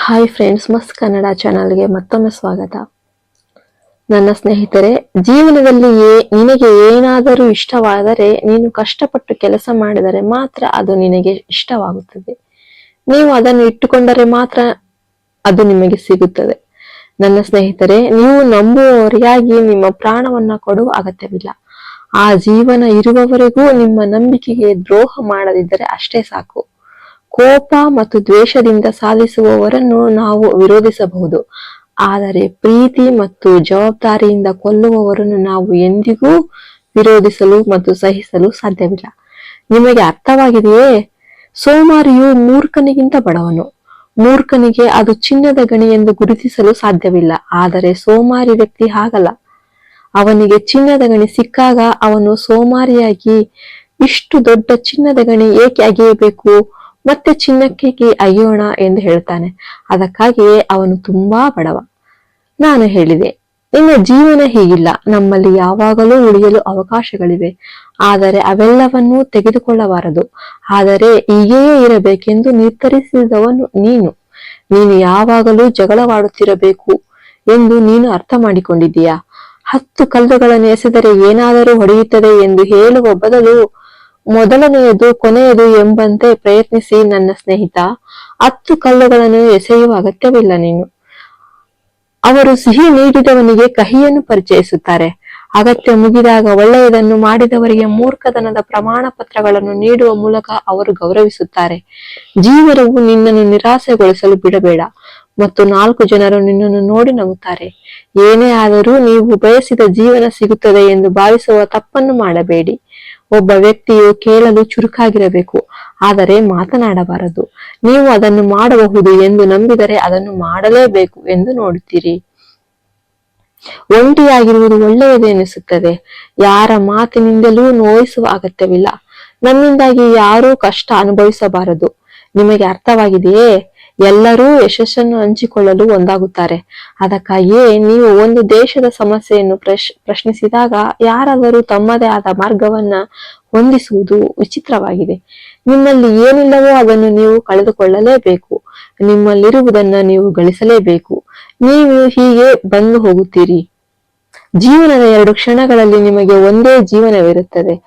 Hi friends, ಮಸ್ತ್ ಕನ್ನಡ ಚಾನಲ್ಗೆ ಮತ್ತೊಮ್ಮೆ ಸ್ವಾಗತ. ನನ್ನ ಸ್ನೇಹಿತರೆ, ಜೀವನದಲ್ಲಿ ನಿನಗೆ ಏನಾದರೂ ಇಷ್ಟವಾದರೆ ನೀನು ಕಷ್ಟಪಟ್ಟು ಕೆಲಸ ಮಾಡಿದರೆ ಮಾತ್ರ ಅದು ನಿನಗೆ ಇಷ್ಟವಾಗುತ್ತದೆ. ನೀವು ಅದನ್ನು ಇಟ್ಟುಕೊಂಡರೆ ಮಾತ್ರ ಅದು ನಿಮಗೆ ಸಿಗುತ್ತದೆ. ನನ್ನ ಸ್ನೇಹಿತರೆ, ನೀವು ನಂಬುವವರಿಗಾಗಿ ನಿಮ್ಮ ಪ್ರಾಣವನ್ನ ಕೊಡುವ ಅಗತ್ಯವಿಲ್ಲ. ಆ ಜೀವನ ಇರುವವರೆಗೂ ನಿಮ್ಮ ನಂಬಿಕೆಗೆ ದ್ರೋಹ ಮಾಡದಿದ್ದರೆ ಅಷ್ಟೇ ಸಾಕು. ಕೋಪ ಮತ್ತು ದ್ವೇಷದಿಂದ ಸಾಧಿಸುವವರನ್ನು ನಾವು ವಿರೋಧಿಸಬಹುದು, ಆದರೆ ಪ್ರೀತಿ ಮತ್ತು ಜವಾಬ್ದಾರಿಯಿಂದ ಕೊಲ್ಲುವವರನ್ನು ನಾವು ಎಂದಿಗೂ ವಿರೋಧಿಸಲು ಮತ್ತು ಸಹಿಸಲು ಸಾಧ್ಯವಿಲ್ಲ. ನಿಮಗೆ ಅರ್ಥವಾಗಿದೆಯೇ? ಸೋಮಾರಿಯು ಮೂರ್ಖನಿಗಿಂತ ಬಡವನು. ಮೂರ್ಖನಿಗೆ ಅದು ಚಿನ್ನದ ಗಣಿ ಎಂದು ಗುರುತಿಸಲು ಸಾಧ್ಯವಿಲ್ಲ, ಆದರೆ ಸೋಮಾರಿ ವ್ಯಕ್ತಿ ಹಾಗಲ್ಲ. ಅವನಿಗೆ ಚಿನ್ನದ ಗಣಿ ಸಿಕ್ಕಾಗ ಅವನು ಸೋಮಾರಿಯಾಗಿ ಇಷ್ಟು ದೊಡ್ಡ ಚಿನ್ನದ ಗಣಿ ಏಕೆ ಅಗೆಯಬೇಕು, ಮತ್ತೆ ಚಿನ್ನಕ್ಕೆ ಅಗೆಯೋಣ ಎಂದು ಹೇಳ್ತಾನೆ. ಅದಕ್ಕಾಗಿಯೇ ಅವನು ತುಂಬಾ ಬಡವ. ನಾನು ಹೇಳಿದೆ, ನಿನ್ನ ಜೀವನ ಹೀಗಿಲ್ಲ. ನಮ್ಮಲ್ಲಿ ಯಾವಾಗಲೂ ಉಳಿಯಲು ಅವಕಾಶಗಳಿವೆ, ಆದರೆ ಅವೆಲ್ಲವನ್ನೂ ತೆಗೆದುಕೊಳ್ಳಬಾರದು. ಆದರೆ ಹೀಗೆಯೇ ಇರಬೇಕೆಂದು ನಿರ್ಧರಿಸಿದವನು ನೀನು ಯಾವಾಗಲೂ ಜಗಳವಾಡುತ್ತಿರಬೇಕು ಎಂದು ನೀನು ಅರ್ಥ ಮಾಡಿಕೊಂಡಿದ್ದೀಯಾ? 10 ಕಲ್ಲುಗಳನ್ನು ಎಸೆದರೆ ಏನಾದರೂ ಹೊಡೆಯುತ್ತದೆ ಎಂದು ಹೇಳುವ ಬದಲು ಮೊದಲನೆಯದು ಕೊನೆಯದು ಎಂಬಂತೆ ಪ್ರಯತ್ನಿಸಿ. ನನ್ನ ಸ್ನೇಹಿತ, 10 ಕಲ್ಲುಗಳನ್ನು ಎಸೆಯುವ ಅಗತ್ಯವಿಲ್ಲ. ಅವರು ಸಿಹಿ ನೀಡಿದವನಿಗೆ ಕಹಿಯನ್ನು ಪರಿಚಯಿಸುತ್ತಾರೆ. ಅಗತ್ಯ ಮುಗಿದಾಗ ಒಳ್ಳೆಯದನ್ನು ಮಾಡಿದವರಿಗೆ ಮೂರ್ಖತನದ ಪ್ರಮಾಣ ಪತ್ರಗಳನ್ನು ನೀಡುವ ಮೂಲಕ ಅವರು ಗೌರವಿಸುತ್ತಾರೆ. ಜೀವನವು ನಿನ್ನನ್ನು ನಿರಾಸೆಗೊಳಿಸಲು ಬಿಡಬೇಡ ಮತ್ತು 4 ಜನರು ನಿನ್ನನ್ನು ನೋಡಿ ನಗುತ್ತಾರೆ. ಏನೇ ಆದರೂ ನೀವು ಬಯಸಿದ ಜೀವನ ಸಿಗುತ್ತದೆ ಎಂದು ಭಾವಿಸುವ ತಪ್ಪನ್ನು ಮಾಡಬೇಡಿ. ಒಬ್ಬ ವ್ಯಕ್ತಿಯು ಕೇಳಲು ಚುರುಕಾಗಿರಬೇಕು, ಆದರೆ ಮಾತನಾಡಬಾರದು. ನೀವು ಅದನ್ನು ಮಾಡಬಹುದು ಎಂದು ನಂಬಿದರೆ ಅದನ್ನು ಮಾಡಲೇಬೇಕು ಎಂದು ನೋಡುತ್ತೀರಿ. ಒಂಟಿಯಾಗಿರುವುದು ಒಳ್ಳೆಯದು ಎನಿಸುತ್ತದೆ. ಯಾರ ಮಾತಿನಿಂದಲೂ ನೋಯಿಸುವ ಅಗತ್ಯವಿಲ್ಲ. ನಮ್ಮಿಂದಾಗಿ ಯಾರೂ ಕಷ್ಟ ಅನುಭವಿಸಬಾರದು. ನಿಮಗೆ ಅರ್ಥವಾಗಿದೆಯೇ? ಎಲ್ಲರೂ ಯಶಸ್ಸನ್ನು ಹಂಚಿಕೊಳ್ಳಲು ಒಂದಾಗುತ್ತಾರೆ. ಅದಕ್ಕಾಗಿಯೇ ನೀವು ಒಂದು ದೇಶದ ಸಮಸ್ಯೆಯನ್ನು ಪ್ರಶ್ನಿಸಿದಾಗ ಯಾರಾದರೂ ತಮ್ಮದೇ ಆದ ಮಾರ್ಗವನ್ನ ಹೊಂದಿಸುವುದು ವಿಚಿತ್ರವಾಗಿದೆ. ನಿಮ್ಮಲ್ಲಿ ಏನಿಲ್ಲವೋ ಅದನ್ನು ನೀವು ಕಳೆದುಕೊಳ್ಳಲೇಬೇಕು. ನಿಮ್ಮಲ್ಲಿರುವುದನ್ನ ನೀವು ಗಳಿಸಲೇಬೇಕು. ನೀವು ಹೀಗೆ ಬಂದು ಹೋಗುತ್ತೀರಿ. ಜೀವನದ 2 ಕ್ಷಣಗಳಲ್ಲಿ ನಿಮಗೆ ಒಂದೇ ಜೀವನವಿರುತ್ತದೆ,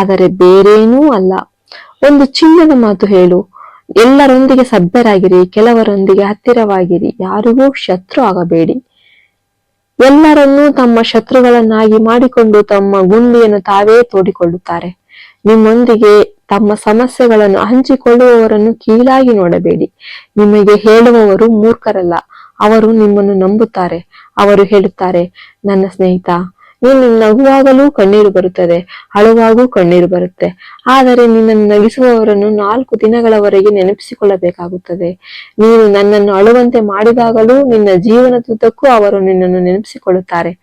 ಆದರೆ ಬೇರೇನೂ ಅಲ್ಲ. ಒಂದು ಚಿನ್ನದ ಮಾತು ಹೇಳು. ಎಲ್ಲರೊಂದಿಗೆ ಸಭ್ಯರಾಗಿರಿ, ಕೆಲವರೊಂದಿಗೆ ಹತ್ತಿರವಾಗಿರಿ, ಯಾರಿಗೂ ಶತ್ರು ಆಗಬೇಡಿ. ಎಲ್ಲರನ್ನೂ ತಮ್ಮ ಶತ್ರುಗಳನ್ನಾಗಿ ಮಾಡಿಕೊಂಡು ತಮ್ಮ ಗುಂಡಿಯನ್ನು ತಾವೇ ತೋಡಿಕೊಳ್ಳುತ್ತಾರೆ. ನಿಮ್ಮೊಂದಿಗೆ ತಮ್ಮ ಸಮಸ್ಯೆಗಳನ್ನು ಹಂಚಿಕೊಳ್ಳುವವರನ್ನು ಕೀಳಾಗಿ ನೋಡಬೇಡಿ. ನಿಮಗೆ ಹೇಳುವವರು ಮೂರ್ಖರಲ್ಲ, ಅವರು ನಿಮ್ಮನ್ನು ನಂಬುತ್ತಾರೆ. ಅವರು ಹೇಳುತ್ತಾರೆ, ನನ್ನ ಸ್ನೇಹಿತ, ನೀನು ನಗುವಾಗಲೂ ಕಣ್ಣೀರು ಬರುತ್ತದೆ, ಅಳುವಾಗೂ ಕಣ್ಣೀರು ಬರುತ್ತೆ. ಆದರೆ ನಿನ್ನನ್ನು ನಗಿಸುವವರನ್ನು 4 ದಿನಗಳವರೆಗೆ ನೆನಪಿಸಿಕೊಳ್ಳಬೇಕಾಗುತ್ತದೆ. ನೀನು ನನ್ನನ್ನು ಅಳುವಂತೆ ಮಾಡಿದಾಗಲೂ ನಿನ್ನ ಜೀವನದುದ್ದಕ್ಕೂ ಅವರು ನಿನ್ನನ್ನು ನೆನಪಿಸಿಕೊಳ್ಳುತ್ತಾರೆ.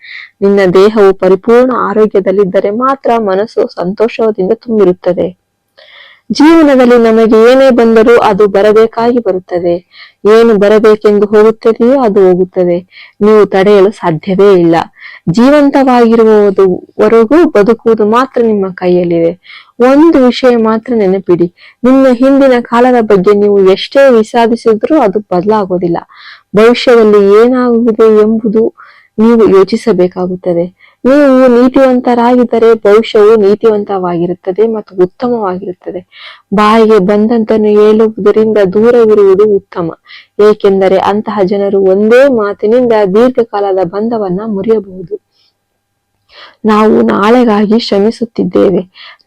ನಿನ್ನ ದೇಹವು ಪರಿಪೂರ್ಣ ಆರೋಗ್ಯದಲ್ಲಿದ್ದರೆ ಮಾತ್ರ ಮನಸ್ಸು ಸಂತೋಷದಿಂದ ತುಂಬಿರುತ್ತದೆ. ಜೀವನದಲ್ಲಿ ನಮಗೆ ಏನೇ ಬಂದರೂ ಅದು ಬರಬೇಕಾಗಿ ಬರುತ್ತದೆ. ಏನು ಬರಬೇಕೆಂದು ಹೋಗುತ್ತದೆಯೋ ಅದು ಹೋಗುತ್ತದೆ. ನೀವು ತಡೆಯಲು ಸಾಧ್ಯವೇ ಇಲ್ಲ. ಜೀವಂತವಾಗಿರುವವರೆಗೂ ಬದುಕುವುದು ಮಾತ್ರ ನಿಮ್ಮ ಕೈಯಲ್ಲಿದೆ. ಒಂದು ವಿಷಯ ಮಾತ್ರ ನೆನಪಿಡಿ, ನಿಮ್ಮ ಹಿಂದಿನ ಕಾಲದ ಬಗ್ಗೆ ನೀವು ಎಷ್ಟೇ ವಿಷಾದಿಸಿದ್ರೂ ಅದು ಬದಲಾಗೋದಿಲ್ಲ. ಭವಿಷ್ಯದಲ್ಲಿ ಏನಾಗುತ್ತದೆ ಎಂಬುದು ನೀವು ಯೋಚಿಸಬೇಕಾಗುತ್ತದೆ. ನೀವು ನೀತಿವಂತರಾಗಿದ್ದರೆ ಭವಿಷ್ಯವು ನೀತಿವಂತವಾಗಿರುತ್ತದೆ ಮತ್ತು ಉತ್ತಮವಾಗಿರುತ್ತದೆ. ಬಾಯಿಗೆ ಬಂದಂತನ್ನು ಹೇಳುವುದರಿಂದ ದೂರವಿರುವುದು ಉತ್ತಮ, ಏಕೆಂದರೆ ಅಂತಹ ಜನರು ಒಂದೇ ಮಾತಿನಿಂದ ದೀರ್ಘಕಾಲದ ಬಂಧವನ್ನ ಮುರಿಯಬಹುದು. ನಾವು ನಾಳೆಗಾಗಿ ಶ್ರಮಿಸುತ್ತಿದ್ದೇವೆ,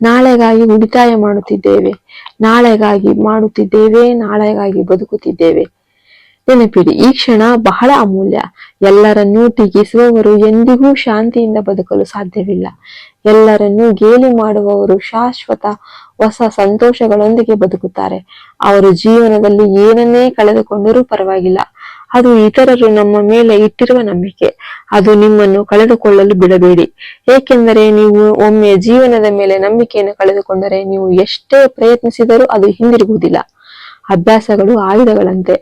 ನಾಳೆಗಾಗಿ ಉಳಿತಾಯ ಮಾಡುತ್ತಿದ್ದೇವೆ, ನಾಳೆಗಾಗಿ ಬದುಕುತ್ತಿದ್ದೇವೆ. ನೆನಪಿಡಿ, ಈ ಕ್ಷಣ ಬಹಳ ಅಮೂಲ್ಯ. ಎಲ್ಲರನ್ನೂ ಟೀಕಿಸುವವರು ಎಂದಿಗೂ ಶಾಂತಿಯಿಂದ ಬದುಕಲು ಸಾಧ್ಯವಿಲ್ಲ. ಎಲ್ಲರನ್ನೂ ಗೇಲಿ ಮಾಡುವವರು ಶಾಶ್ವತ ಹೊಸ ಸಂತೋಷಗಳೊಂದಿಗೆ ಬದುಕುತ್ತಾರೆ. ಅವರು ಜೀವನದಲ್ಲಿ ಏನನ್ನೇ ಕಳೆದುಕೊಂಡರೂ ಪರವಾಗಿಲ್ಲ. ಅದು ಇತರರು ನಮ್ಮ ಮೇಲೆ ಇಟ್ಟಿರುವ ನಂಬಿಕೆ. ಅದು ನಿಮ್ಮನ್ನು ಕಳೆದುಕೊಳ್ಳಲು ಬಿಡಬೇಡಿ, ಏಕೆಂದರೆ ನೀವು ಒಮ್ಮೆ ಜೀವನದ ಮೇಲೆ ನಂಬಿಕೆಯನ್ನು ಕಳೆದುಕೊಂಡರೆ ನೀವು ಎಷ್ಟೇ ಪ್ರಯತ್ನಿಸಿದರೂ ಅದು ಹಿಂದಿರುಗುವುದಿಲ್ಲ. ಅಭ್ಯಾಸಗಳು ಆಯುಧಗಳಂತೆ.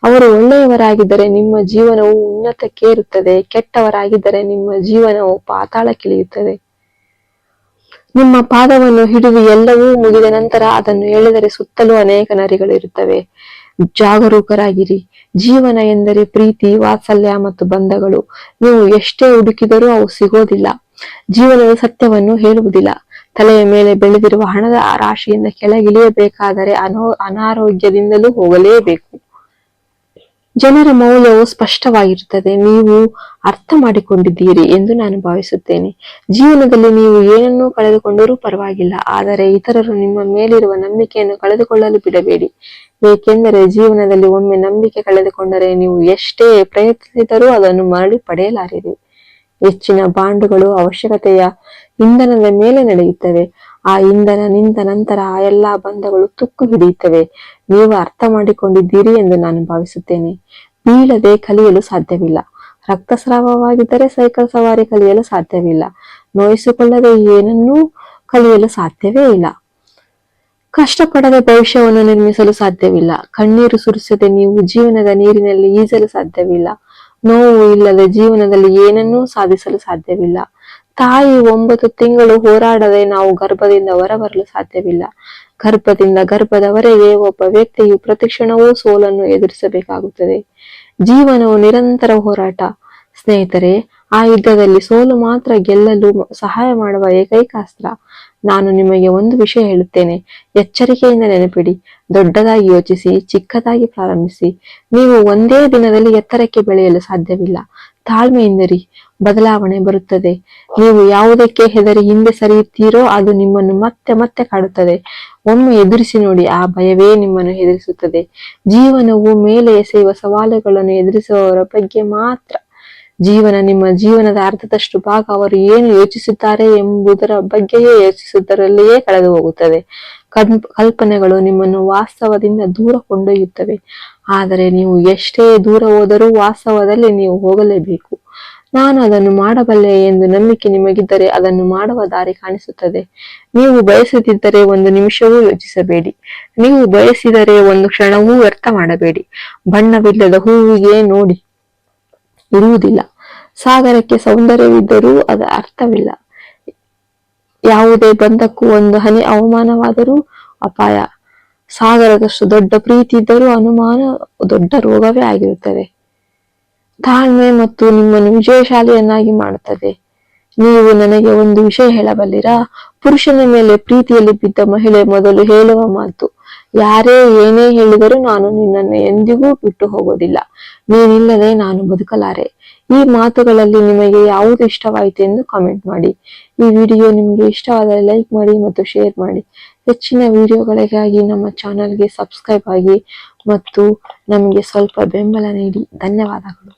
ಅವರು ಒಳ್ಳೆಯವರಾಗಿದ್ದರೆ ನಿಮ್ಮ ಜೀವನವು ಉನ್ನತಕ್ಕೇರುತ್ತದೆ, ಕೆಟ್ಟವರಾಗಿದ್ದರೆ ನಿಮ್ಮ ಜೀವನವು ಪಾತಾಳಕ್ಕಿಳಿಯುತ್ತದೆ. ನಿಮ್ಮ ಪಾದವನ್ನು ಹಿಡಿದು ಎಲ್ಲವೂ ಮುಗಿದ ನಂತರ ಅದನ್ನು ಎಳೆದರೆ ಸುತ್ತಲೂ ಅನೇಕ ನರಿಗಳಿರುತ್ತವೆ. ಜಾಗರೂಕರಾಗಿರಿ. ಜೀವನ ಎಂದರೆ ಪ್ರೀತಿ, ವಾತ್ಸಲ್ಯ ಮತ್ತು ಬಂಧಗಳು. ನೀವು ಎಷ್ಟೇ ಹುಡುಕಿದರೂ ಅವು ಸಿಗೋದಿಲ್ಲ. ಜೀವನದ ಸತ್ಯವನ್ನು ಹೇಳುವುದಿಲ್ಲ. ತಲೆಯ ಮೇಲೆ ಬೆಳೆದಿರುವ ಹಣದ ರಾಶಿಯಿಂದ ಕೆಳಗಿಳಿಯಬೇಕಾದರೆ ಅನಾರೋಗ್ಯದಿಂದಲೂ ಹೋಗಲೇಬೇಕು. ಜನರ ಮೌಲ್ಯವು ಸ್ಪಷ್ಟವಾಗಿರುತ್ತದೆ. ನೀವು ಅರ್ಥ ಮಾಡಿಕೊಂಡಿದ್ದೀರಿ ಎಂದು ನಾನು ಭಾವಿಸುತ್ತೇನೆ. ಜೀವನದಲ್ಲಿ ನೀವು ಏನನ್ನೂ ಕಳೆದುಕೊಂಡರೂ ಪರವಾಗಿಲ್ಲ, ಆದರೆ ಇತರರು ನಿಮ್ಮ ಮೇಲಿರುವ ನಂಬಿಕೆಯನ್ನು ಕಳೆದುಕೊಳ್ಳಲು ಬಿಡಬೇಡಿ. ಏಕೆಂದರೆ ಜೀವನದಲ್ಲಿ ಒಮ್ಮೆ ನಂಬಿಕೆ ಕಳೆದುಕೊಂಡರೆ ನೀವು ಎಷ್ಟೇ ಪ್ರಯತ್ನಿಸಿದರೂ ಅದನ್ನು ಮರಳಿ ಪಡೆಯಲಾರಿರಿ. ಹೆಚ್ಚಿನ ಬಾಂಡುಗಳು ಅವಶ್ಯಕತೆಯ ಇಂಧನದ ಮೇಲೆ ನಡೆಯುತ್ತವೆ. ಆ ಇಂಧನ ನಿಂತ ನಂತರ ಆ ಎಲ್ಲಾ ಬಂಧಗಳು ತುಕ್ಕು ಹಿಡಿಯುತ್ತವೆ. ನೀವು ಅರ್ಥ ಮಾಡಿಕೊಂಡಿದ್ದೀರಿ ಎಂದು ನಾನು ಭಾವಿಸುತ್ತೇನೆ. ಬೀಳದೆ ಕಲಿಯಲು ಸಾಧ್ಯವಿಲ್ಲ. ರಕ್ತಸ್ರಾವವಾಗಿದ್ದರೆ ಸೈಕಲ್ ಸವಾರಿ ಕಲಿಯಲು ಸಾಧ್ಯವಿಲ್ಲ. ನೋಯಿಸಿಕೊಳ್ಳದೆ ಏನನ್ನೂ ಕಲಿಯಲು ಸಾಧ್ಯವೇ ಇಲ್ಲ. ಕಷ್ಟಪಡದೆ ಭವಿಷ್ಯವನ್ನು ನಿರ್ಮಿಸಲು ಸಾಧ್ಯವಿಲ್ಲ. ಕಣ್ಣೀರು ಸುರಿಸದೆ ನೀವು ಜೀವನದ ನೀರಿನಲ್ಲಿ ಈಜಲು ಸಾಧ್ಯವಿಲ್ಲ. ನೋವು ಇಲ್ಲದೆ ಜೀವನದಲ್ಲಿ ಏನನ್ನೂ ಸಾಧಿಸಲು ಸಾಧ್ಯವಿಲ್ಲ. ತಾಯಿ 9 ತಿಂಗಳು ಹೋರಾಡದೆ ನಾವು ಗರ್ಭದಿಂದ ಹೊರಬರಲು ಸಾಧ್ಯವಿಲ್ಲ. ಗರ್ಭದಿಂದ ಗರ್ಭದವರೆಗೆ ಒಬ್ಬ ವ್ಯಕ್ತಿಯು ಪ್ರತಿಕ್ಷಣವೂ ಸೋಲನ್ನು ಎದುರಿಸಬೇಕಾಗುತ್ತದೆ. ಜೀವನವು ನಿರಂತರ ಹೋರಾಟ. ಸ್ನೇಹಿತರೆ, ಆ ಯುದ್ಧದಲ್ಲಿ ಸೋಲು ಮಾತ್ರ ಗೆಲ್ಲಲು ಸಹಾಯ ಮಾಡುವ ಏಕೈಕ ಅಸ್ತ್ರ. ನಾನು ನಿಮಗೆ ಒಂದು ವಿಷಯ ಹೇಳುತ್ತೇನೆ, ಎಚ್ಚರಿಕೆಯಿಂದ ನೆನಪಿಡಿ. ದೊಡ್ಡದಾಗಿ ಯೋಚಿಸಿ, ಚಿಕ್ಕದಾಗಿ ಪ್ರಾರಂಭಿಸಿ. ನೀವು ಒಂದೇ ದಿನದಲ್ಲಿ ಎತ್ತರಕ್ಕೆ ಬೆಳೆಯಲು ಸಾಧ್ಯವಿಲ್ಲ. ತಾಳ್ಮೆಯಿಂದಿರಿ, ಬದಲಾವಣೆ ಬರುತ್ತದೆ. ನೀವು ಯಾವುದಕ್ಕೆ ಹೆದರಿ ಹಿಂದೆ ಸರಿಯುತ್ತೀರೋ ಅದು ನಿಮ್ಮನ್ನು ಮತ್ತೆ ಮತ್ತೆ ಕಾಡುತ್ತದೆ. ಒಮ್ಮೆ ಎದುರಿಸಿ ನೋಡಿ, ಆ ಭಯವೇ ನಿಮ್ಮನ್ನು ಹೆದರಿಸುತ್ತದೆ. ಜೀವನವು ಮೇಲೆ ಎಸೆಯುವ ಸವಾಲುಗಳನ್ನು ಎದುರಿಸುವವರ ಬಗ್ಗೆ ಮಾತ್ರ. ಜೀವನ ನಿಮ್ಮ ಜೀವನದ ಅರ್ಧದಷ್ಟು ಭಾಗ ಅವರು ಏನು ಯೋಚಿಸುತ್ತಾರೆ ಎಂಬುದರ ಬಗ್ಗೆಯೇ ಯೋಚಿಸುವುದರಲ್ಲಿಯೇ ಕಳೆದು ಹೋಗುತ್ತದೆ. ಕಲ್ಪನೆಗಳು ನಿಮ್ಮನ್ನು ವಾಸ್ತವದಿಂದ ದೂರ ಕೊಂಡೊಯ್ಯುತ್ತವೆ. ಆದರೆ ನೀವು ಎಷ್ಟೇ ದೂರ ಹೋದರೂ ವಾಸ್ತವದಲ್ಲಿ ನೀವು ಹೋಗಲೇಬೇಕು. ನಾನು ಅದನ್ನು ಮಾಡಬಲ್ಲೆ ಎಂದು ನಂಬಿಕೆ ನಿಮಗಿದ್ದರೆ ಅದನ್ನು ಮಾಡುವ ದಾರಿ ಕಾಣಿಸುತ್ತದೆ. ನೀವು ಬಯಸದಿದ್ದರೆ ಒಂದು ನಿಮಿಷವೂ ಯೋಚಿಸಬೇಡಿ. ನೀವು ಬಯಸಿದರೆ ಒಂದು ಕ್ಷಣವೂ ವ್ಯರ್ಥ ಮಾಡಬೇಡಿ. ಬಣ್ಣವಿಲ್ಲದ ಹೂವಿಗೆ ನೋಡಿ ಇರುವುದಿಲ್ಲ. ಸಾಗರಕ್ಕೆ ಸೌಂದರ್ಯವಿದ್ದರೂ ಅದರ ಅರ್ಥವಿಲ್ಲ. ಯಾವುದೇ ಬಂಧಕ್ಕೂ ಒಂದು ಹನಿ ಅವಮಾನವಾದರೂ ಅಪಾಯ. ಸಾಗರದಷ್ಟು ದೊಡ್ಡ ಪ್ರೀತಿ ಇದ್ದರೂ ಅನುಮಾನ ದೊಡ್ಡ ರೋಗವೇ ಆಗಿರುತ್ತದೆ. ತಾಳ್ಮೆ ಮತ್ತು ನಿಮ್ಮನ್ನು ವಿಜಯಶಾಲಿಯನ್ನಾಗಿ ಮಾಡುತ್ತದೆ. ನೀವು ನನಗೆ ಒಂದು ವಿಷಯ ಹೇಳಬಲ್ಲಿರಾ? ಪುರುಷನ ಮೇಲೆ ಪ್ರೀತಿಯಲ್ಲಿ ಬಿದ್ದ ಮಹಿಳೆ ಮೊದಲು ಹೇಳುವ ಮಾತು, ಯಾರೇ ಏನೇ ಹೇಳಿದರೂ ನಾನು ನಿನ್ನನ್ನು ಎಂದಿಗೂ ಬಿಟ್ಟು ಹೋಗೋದಿಲ್ಲ. ನೀನಿಲ್ಲದೆ ನಾನು ಬದುಕಲಾರೆ. ಈ ಮಾತುಗಳಲ್ಲಿ ನಿಮಗೆ ಯಾವುದು ಇಷ್ಟವಾಯಿತು ಎಂದು ಕಾಮೆಂಟ್ ಮಾಡಿ. ಈ ವಿಡಿಯೋ ನಿಮಗೆ ಇಷ್ಟವಾದರೆ ಲೈಕ್ ಮಾಡಿ ಮತ್ತು ಶೇರ್ ಮಾಡಿ. ಹೆಚ್ಚಿನ ವಿಡಿಯೋಗಳಿಗಾಗಿ ನಮ್ಮ ಚಾನಲ್ಗೆ ಸಬ್ಸ್ಕ್ರೈಬ್ ಆಗಿ ಮತ್ತು ನಮಗೆ ಸ್ವಲ್ಪ ಬೆಂಬಲ ನೀಡಿ. ಧನ್ಯವಾದಗಳು.